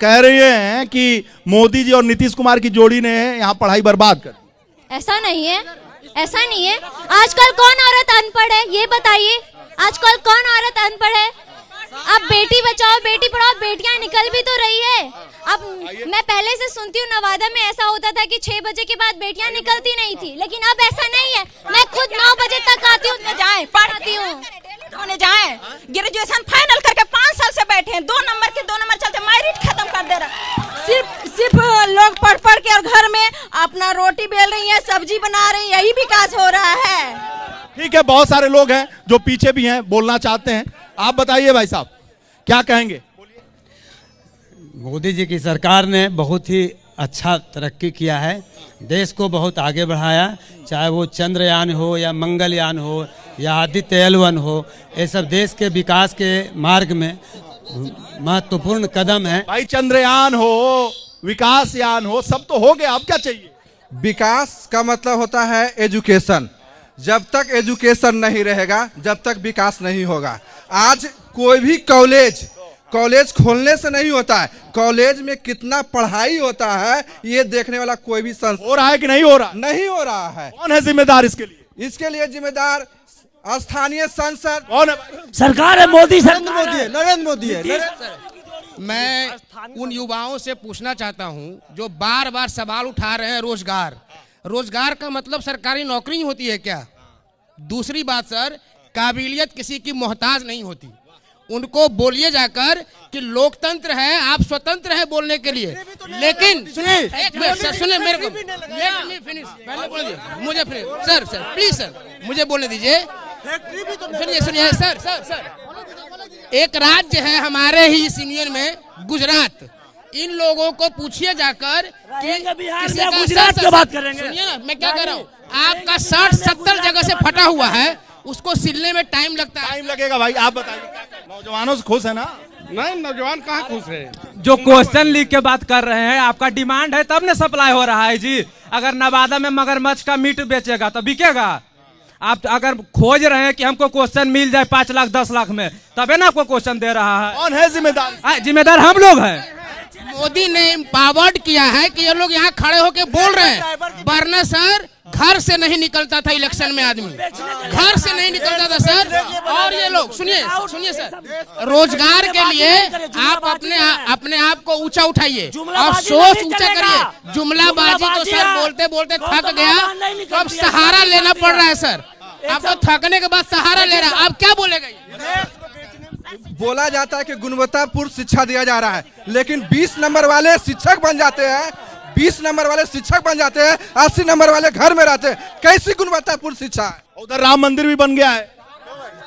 कह रही हैं कि मोदी जी और नीतीश कुमार की जोड़ी ने यहाँ पढ़ाई बर्बाद कर दी। ऐसा नहीं है, ऐसा नहीं है। आजकल कौन औरत अनपढ़ है ये बताइए, आजकल कौन औरत अनपढ़ है? अब बेटी बचाओ बेटी पढ़ाओ, बेटियां निकल भी तो रही है। अब मैं पहले से सुनती हूँ नवादा में ऐसा होता था कि 6 बजे के बाद बेटियां निकलती नहीं थी, लेकिन अब ऐसा नहीं है। मैं खुद 9 बजे तक आती हूँ, जाए पढ़ती हूँ, जाए ग्रेजुएशन फाइनल करके 5 साल से बैठे हैं, 2 नंबर चलते मेरिट खत्म कर दे रहा। सिर्फ लोग पढ़ के और घर में अपना रोटी बेल रही है, सब्जी बना रही है, यही विकास हो रहा है। ठीक है, बहुत सारे लोग हैं जो पीछे भी हैं, बोलना चाहते हैं। आप बताइए भाई साहब, क्या कहेंगे? मोदी जी की सरकार ने बहुत ही अच्छा तरक्की किया है, देश को बहुत आगे बढ़ाया, चाहे वो चंद्रयान हो या मंगलयान हो या आदित्य L1 हो, ये सब देश के विकास के मार्ग में महत्वपूर्ण कदम है। भाई चंद्रयान हो, विकास यान हो, सब तो हो गया, अब क्या चाहिए? विकास का मतलब होता है एजुकेशन। जब तक एजुकेशन नहीं रहेगा, जब तक विकास नहीं होगा। आज कोई भी कॉलेज खोलने से नहीं होता है, कॉलेज में कितना पढ़ाई होता है ये देखने वाला कोई भी संस्थान हो रहा है कि नहीं हो रहा? नहीं हो रहा है। कौन है जिम्मेदार इसके लिए? इसके लिए जिम्मेदार स्थानीय संसद कौन है? सरकार है, मोदी नरेंद्र मोदी है, नरेंद्र मोदी है। मैं उन युवाओं से पूछना चाहता हूं जो बार बार सवाल उठा रहे हैं रोजगार का मतलब सरकारी नौकरी होती है क्या? दूसरी बात सर, काबिलियत किसी की मोहताज नहीं होती। उनको बोलिए जाकर कि लोकतंत्र है, आप स्वतंत्र है बोलने के लिए, लेकिन सुनिए मेरे को, पहले बोल दिए मुझे, सर प्लीज सर मुझे बोलने दीजिए। सुनिए सर, एक राज्य है हमारे ही इस यूनियन में गुजरात, इन लोगों को पूछिए जाकर कि बिहार में गुजरात की बात करेंगे। सुनिए ना, मैं क्या कर रहा हूँ, आपका 60-70 जगह से फटा हुआ है, उसको सिलने में टाइम लगता है। टाइम लगेगा भाई, आप बताइए। नौजवानों से खुश है ना? नहीं, नौजवान कहाँ खुश है? जो क्वेश्चन लीक के बात कर रहे हैं, आपका डिमांड है तब ना सप्लाई हो रहा है जी। अगर नवादा में मगरमच्छ का मीट बेचेगा तो बिकेगा। आप अगर खोज रहे हैं कि हमको क्वेश्चन मिल जाए 5 लाख 10 लाख में, तबे ना आपको क्वेश्चन दे रहा है। कौन है जिम्मेदार? जिम्मेदार हम लोग हैं। मोदी ने एम्पावर्ड किया है कि ये लोग यहाँ खड़े होके बोल रहे हैं, वरना सर घर से नहीं निकलता था इलेक्शन में आदमी, घर से नहीं निकलता था सर। और ये लोग सुनिए सर, रोजगार के लिए आप अपने आप को ऊंचा उठाइए और सोच ऊंचा करिए। जुमलाबाजी तो सर बोलते बोलते थक गया, तो अब सहारा लेना पड़ रहा है सर। आपको थकने के बाद सहारा ले रहा है, आप क्या बोलेगा? बोला जाता है कि गुणवत्तापूर्ण शिक्षा दिया जा रहा है, लेकिन 20 नंबर वाले शिक्षक बन जाते हैं, 20 नंबर वाले शिक्षक बन जाते हैं, 80 नंबर वाले घर में रहते हैं। कैसी गुणवत्तापूर्ण शिक्षा है? उधर राम मंदिर भी बन गया है।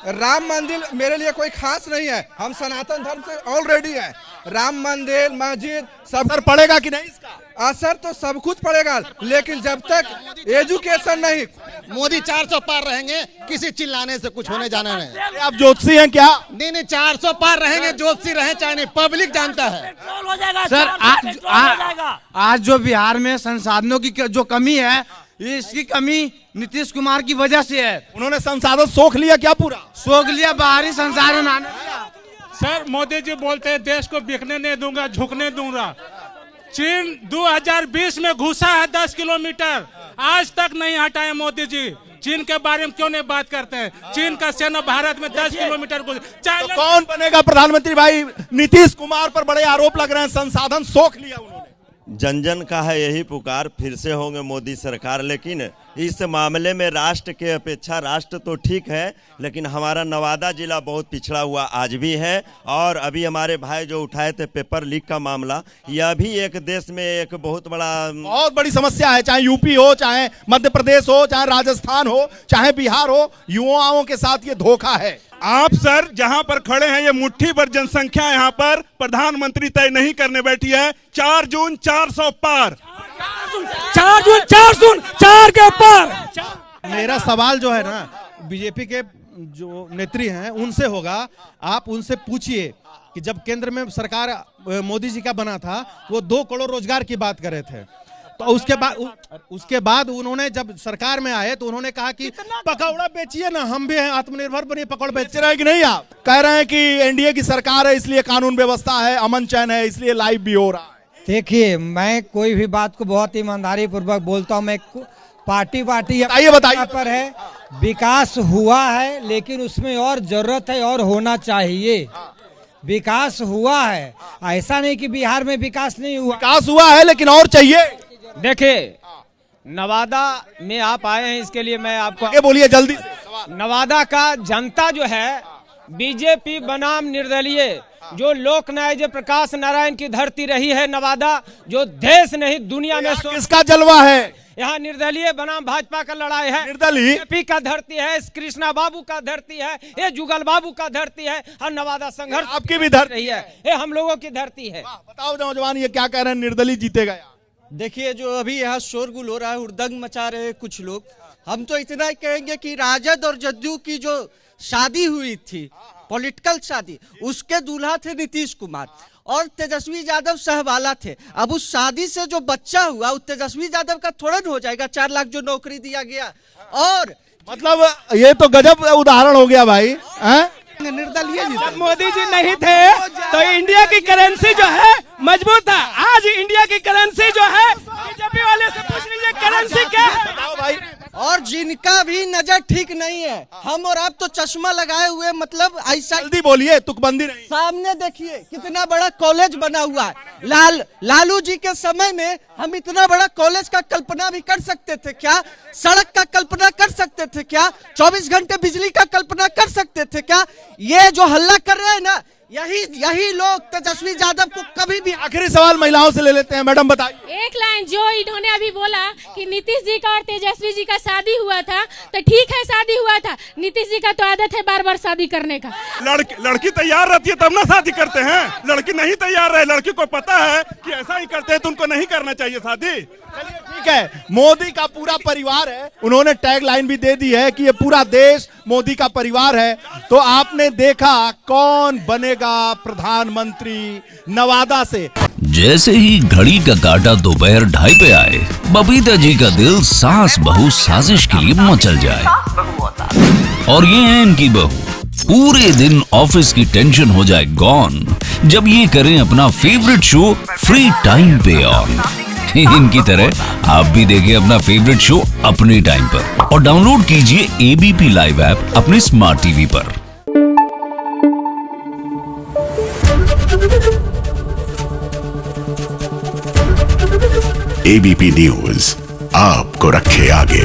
राम मंदिर मेरे लिए कोई खास नहीं है, हम सनातन धर्म से ऑलरेडी है। राम मंदिर, मस्जिद सब असर पड़ेगा कि नहीं इसका? असर तो सब कुछ पड़ेगा, लेकिन जब तक एजुकेशन नहीं। मोदी 400 पार रहेंगे, किसी चिल्लाने से कुछ होने जाना नहीं। आप ज्योतिषी हैं क्या? नहीं, 400 पार रहेंगे, ज्योतिषी रहे चाहे नहीं, पब्लिक जानता है। सर आज जो बिहार में संसाधनों की जो कमी है, इसकी कमी नीतीश कुमार की वजह से है। उन्होंने संसाधन सोख लिया क्या? पूरा सोख लिया, बाहरी संसाधन आने। सर मोदी जी बोलते हैं देश को बिकने नहीं दूंगा, झुकने दूंगा। चीन 2020 में घुसा है 10 किलोमीटर, आज तक नहीं हटाए मोदी जी। चीन के बारे में क्यों नहीं बात करते हैं? चीन का सेना भारत में 10 किलोमीटर तो कौन बनेगा प्रधानमंत्री? भाई नीतीश कुमार पर बड़े आरोप लग रहे हैं, संसाधन सोख लिया उन्होंने। जन जन का है यही पुकार, फिर से होंगे मोदी सरकार। लेकिन इस मामले में राष्ट्र के अपेक्षा, राष्ट्र तो ठीक है लेकिन हमारा नवादा जिला बहुत पिछड़ा हुआ आज भी है। और अभी हमारे भाई जो उठाए थे पेपर लीक का मामला, यह भी एक देश में एक बहुत बड़ी समस्या है। चाहे यूपी हो, चाहे मध्य प्रदेश हो, चाहे राजस्थान हो, चाहे बिहार हो, युवाओं के साथ ये धोखा है। आप सर जहां पर खड़े हैं, ये मुट्ठी भर जनसंख्या यहाँ पर प्रधानमंत्री तय नहीं करने बैठी है। 4 जून 400 पार, 4 जून 4 के पार। मेरा सवाल जो है ना, बीजेपी के जो नेत्री हैं उनसे होगा। आप उनसे पूछिए कि जब केंद्र में सरकार मोदी जी का बना था, वो 2 करोड़ रोजगार की बात कर रहे थे। तो उसके बाद उन्होंने जब सरकार में आए तो उन्होंने कहा कि पकौड़ा बेचिए ना, हम भी हैं आत्मनिर्भर बनिए, पकौड़ा बेच रहे हैं कि नहीं? आप कह रहे हैं कि एनडीए की सरकार है इसलिए कानून व्यवस्था है, अमन चैन है, इसलिए लाइव भी हो रहा है। देखिए, मैं कोई भी बात को बहुत ईमानदारी पूर्वक बोलता हूँ। मैं पार्टी बताइए पर है, विकास हुआ है लेकिन उसमें और जरूरत है और होना चाहिए। विकास हुआ है, ऐसा नहीं कि बिहार में विकास नहीं हुआ, विकास हुआ है लेकिन और चाहिए। देखिए, नवादा में आप आए हैं, इसके लिए मैं आपको ये बोलिए जल्दी से। नवादा का जनता जो है बीजेपी बनाम निर्दलीय, जो लोक नायक जयप्रकाश नारायण की धरती रही है नवादा, जो देश नहीं दुनिया में किसका जलवा है? यहाँ निर्दलीय बनाम भाजपा का लड़ाई है। निर्दलीय बीजेपी का धरती है, कृष्णा बाबू का धरती है, ये जुगल बाबू का धरती है, और नवादा संघर्ष आपकी भी धरती है, ये हम लोगों की धरती है। बताओ नौजवान, ये क्या कह रहे हैं, निर्दलीय जीतेगा? देखिए, जो अभी यहाँ शोरगुल हो रहा है, हुड़दंग मचा रहे हैं कुछ लोग, हम तो इतना ही कहेंगे कि राजद और जदयू की जो शादी हुई थी, पॉलिटिकल शादी, उसके दूल्हा थे नीतीश कुमार और तेजस्वी यादव सहवाला थे। अब उस शादी से जो बच्चा हुआ वो तेजस्वी यादव का थोड़ा हो जाएगा? 4 लाख जो नौकरी दिया गया, और मतलब ये तो गजब उदाहरण हो गया भाई। निर्दलीय जब मोदी जी नहीं थे तो इंडिया की करेंसी जो है मजबूत था। आज इंडिया की करेंसी जो है, बीजेपी वाले से पूछ लीजिए करेंसी क्या है। बताओ भाई। और जिनका भी नजर ठीक नहीं है, हम और आप तो चश्मा लगाए हुए, मतलब ऐसा। जल्दी बोलिए, तुकबंदी नहीं। सामने देखिए कितना बड़ा कॉलेज बना हुआ है। लालू जी के समय में हम इतना बड़ा कॉलेज का कल्पना भी कर सकते थे क्या? सड़क का कल्पना कर सकते थे क्या? 24 घंटे बिजली का कल्पना कर सकते थे क्या? ये जो हल्ला कर रहे हैं ना, यही लोग तेजस्वी यादव को कभी भी। आखिरी सवाल महिलाओं से ले लेते हैं, मैडम बताइए। एक लाइन जो इन्होंने अभी बोला कि नीतीश जी का और तेजस्वी जी का शादी हुआ था, तो ठीक है शादी हुआ था, नीतीश जी का तो आदत है बार बार शादी करने का। लड़की तैयार रहती है तब ना शादी करते हैं, लड़की नहीं तैयार रहे, लड़की को पता है कि ऐसा ही करते हैं तो उनको नहीं करना चाहिए शादी। ठीक है, मोदी का पूरा परिवार है, उन्होंने टैग लाइन भी दे दी है कि ये पूरा देश मोदी का परिवार है। तो आपने देखा कौन बनेगा प्रधानमंत्री नवादा से। जैसे ही घड़ी का काटा दोपहर 2:30 पे आए, बबीता जी का दिल सास बहू साजिश के लिए मचल जाए। और ये है इनकी बहू, पूरे दिन ऑफिस की टेंशन हो जाए गॉन जब ये करें अपना फेवरेट शो फ्री टाइम पे ऑन। इनकी तरह आप भी देखिए अपना फेवरेट शो अपने टाइम पर और डाउनलोड कीजिए एबीपी लाइव ऐप अपने स्मार्ट टीवी पर। एबीपी न्यूज आपको रखे आगे।